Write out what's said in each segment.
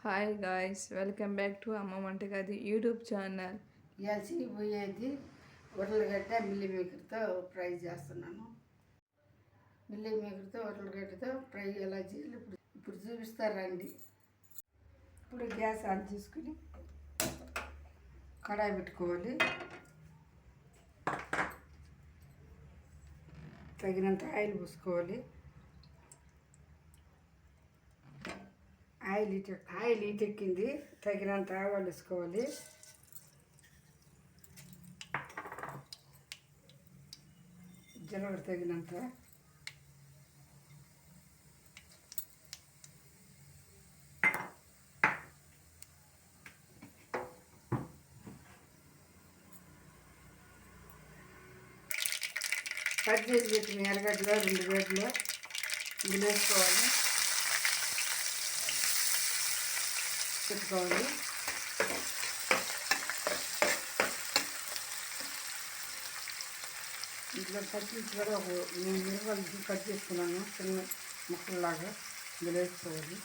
Hi guys, welcome back to అమ్మ వంటగది YouTube channel. ఇవాల్సి పోయేది ఉర్లగడ్డ మిల్లీ మేకర్తో ఫ్రై చేస్తున్నాను. మిల్లీ మేకర్తో ఉర్లగడ్డతో ఫ్రై ఎలా చేయాలి ఇప్పుడు చూపిస్తారండి. ఇప్పుడు గ్యాస్ ఆన్ చేసుకుని కడాయి పెట్టుకోవాలి. తగినంత ఆయిల్ పోసుకోవాలి. ఆయిల్ ఎక్కింది, తగినంత ఆవాలు వేసుకోవాలి. జీలకర్ర తగినంత, కట్ చేసి పెట్టిన ఎర్రగడ్డలో 2 గడ్డలు ఇందులో వేసుకోవాలి. పెట్టుకోవాలి. ఇంట్లో పచ్చిమిర్చి కూడా ఒక 3 మిరపకాయలు కట్ చేసుకున్నాను, చిన్న ముక్కల్లాగా ఇందులో వేసుకోవాలి.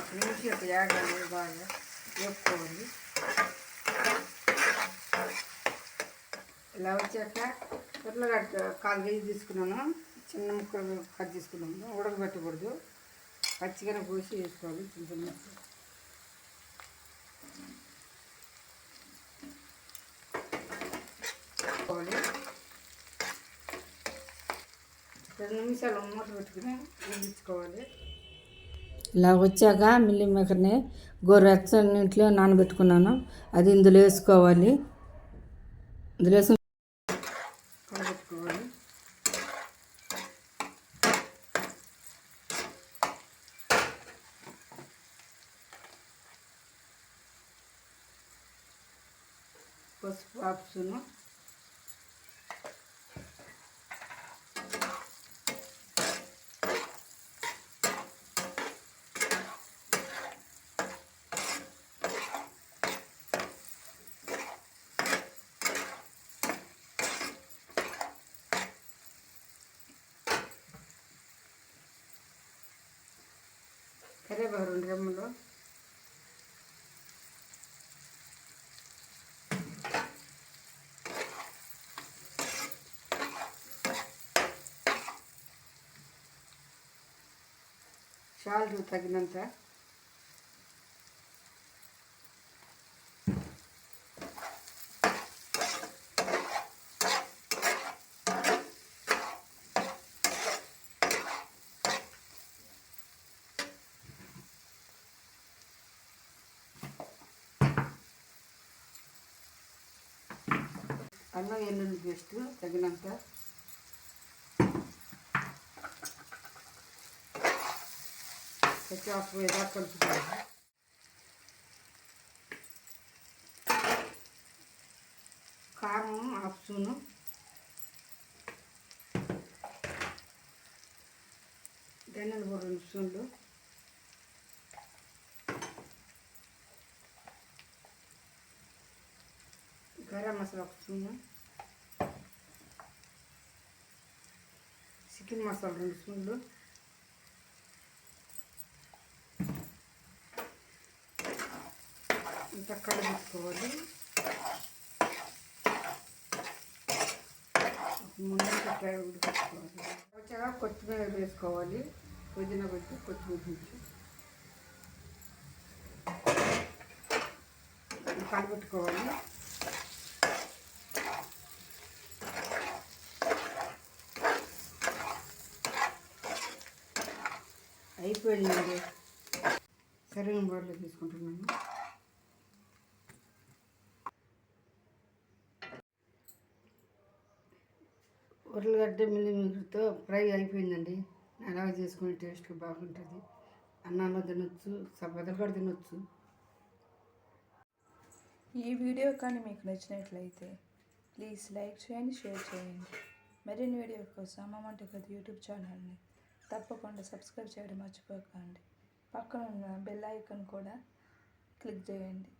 ఒక నిమిషం ఒక యాగాలి, బాగా వేపుకోవాలి. ఇలా వచ్చాక ఉర్లగడ్డ 1/4 కేజీ తీసుకున్నాను, చిన్న ముక్కలు కట్ చేసుకున్నాము. ఉడకబెట్టకూడదు, పచ్చిగానే పోసి వేసుకోవాలి. చిన్న చిన్న ముక్కలు 2 నిమిషాలు మూత పెట్టుకుని వేయించుకోవాలి. ఇలా వచ్చాక మిల్లీ మేకర్ని గోరువెచ్చని నీటిలో నానబెట్టుకున్నాను, అది ఇందులో వేసుకోవాలి. ఇందులో వేసి కలబెట్టుకోవాలి. పసుపు ఆప్షను, కరివేపాకు 2 రెమ్మలు, సాల్ట్ తగినంత, అల్లం వెల్లుల్లి పేస్ట్ తగినంత, పచ్చిమిరపకాయ కలుపుకోవాలి. కారం 1/2 స్పూను, ధనియాల పొడి 2 స్పూన్లు, గరం మసాలా 1 స్పూను, చికెన్ మసాలా 2 స్పూన్లు, ఇంత కలుపుకోవాలి. ముందు ఉడికించుకోవాలి. వచ్చాక కొత్తిమీర వేసుకోవాలి. పుదీనా పెట్టి కొత్తిమీర నుంచి కలుపుకోవాలి. అయిపోయిందండి. సరైన బోర్లో తీసుకుంటున్నాను. ఉర్లగడ్డ మిల్లీ మేకర్తో ఫ్రై అయిపోయిందండి. అలాగే చేసుకుని టేస్ట్ బాగుంటుంది. అన్నంలో తినొచ్చు, చపాతీలు కూడా తినొచ్చు. ఈ వీడియో కానీ మీకు నచ్చినట్లయితే ప్లీజ్ లైక్ చేయండి, షేర్ చేయండి. మరిన్ని వీడియో కోసం అమ్మ వంటగది యూట్యూబ్ ఛానల్ని తప్పకుండా సబ్స్క్రైబ్ చేయడం మర్చిపోకండి. పక్కన ఉన్న బెల్ ఐకాన్ కూడా క్లిక్ చేయండి.